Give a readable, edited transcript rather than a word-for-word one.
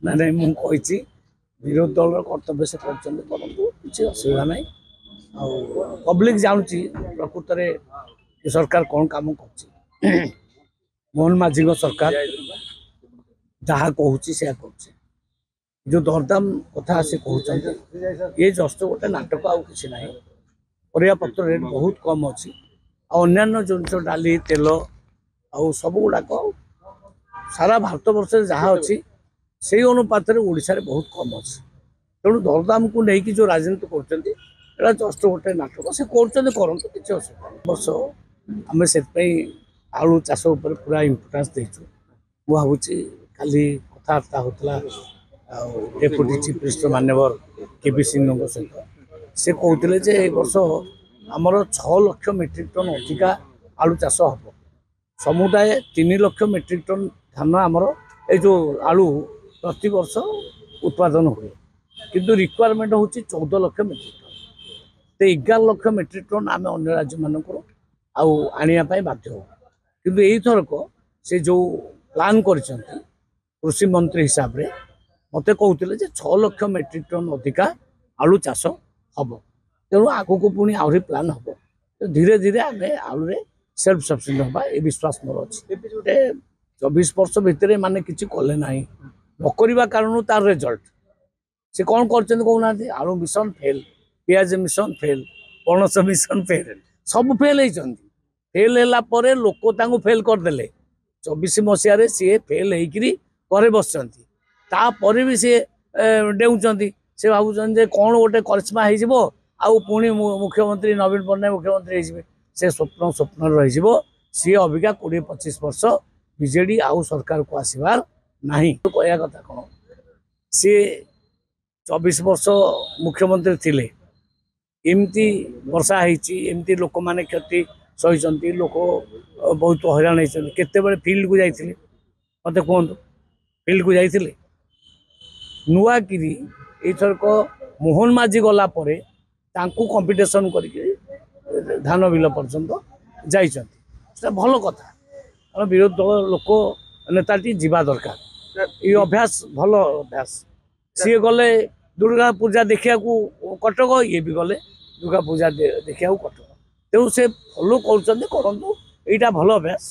ना नहीं मुझे विरोधी दल कर्तव्य से किसी असुविधा ना पब्लिक जानूँ प्रकृत में सरकार कौन काम कर मोहन माझी सरकार जहाँ कहूँ से जो दरदाम कथा से कहते ये जस्ट गोटे नाटक आउ कि ना परिया पत्र रेट बहुत कम अच्छी अन्य जिनस डाली तेल आउ सब गुड़ाक सारा भारत वर्ष जहाँ अच्छी से अनुपात ओडिशा रे बहुत कम अच्छे तेणु दरदाम को लेकिन जो राजनीति कर जस्ट गोटे नाटक से करते किसी असुविधा वर्ष आम से आलू चाष पूरा इम्पोर्टान्स देचु मुझे खाली कथबार्ता होता डेपुटी चीफ मिनिस्टर मान्यवर केपी सिंह सहित से कहते वर्ष आमर 6 लाख मेट्रिक टन अधिका आलू चाष हम समुदाय 3 लाख मेट्रिक टन धान आमर ये जो आलू प्रति वर्ष उत्पादन हुए किंतु रिक्वायरमेंट हूँ 14 lakh metric ton 11 lakh metric ton आम अन्य राज्य मानक आने बाध्य हो किंतु यही थरक से जो प्लान कर कृषि मंत्री हिसाब रे मते कहते 6 लाख मेट्रिक टन अधिका आलू चाष हम तेणु आग को पुणी आहरी प्लान हम तो धीरे धीरे आम आलू रे सेल्फ सफिशिएंट हवा ये विश्वास मोर अच्छे 24 वर्ष भितर माने किसी कले ना नकरिबा कारण तार रिजल्ट से कौन कर आलू मिशन फेल पियाज मिशन फेल पणस मिशन फेल सब फेल होती फेल है लोक फेल करदे 24 मसीह सी फेल होकर बसपर भी सी डेउंट से भावुं कौन गोटे करिश्मा हो पुणी मुख्यमंत्री नवीन पट्टनायक मुख्यमंत्री से स्वप्न स्वप्न रही सी अबिका 20-25 वर्ष बीजेडी आउ सरकार को आसबार नहीं तो कहया कथा कौन सी 24 वर्ष मुख्यमंत्री थिले एमती वर्षा होमती लोक मैंने क्षति सही लोक बहुत हैरान होते केते फील्ड को जाते मत कहतु फील्ड को जाते नुआकिरी एथरक मोहन माझी गला कंपिटिशन कर धान बिल पर्यंत जा भल कथा विरोधी दल लोक नेताटी जीवा दरकार ये अभ्यास भल अभ्यास सी गले दुर्गा पूजा देखा कटक ये भी गले दुर्गा पूजा देखा कटक तेणु से फॉलो कर भल अभ्यास।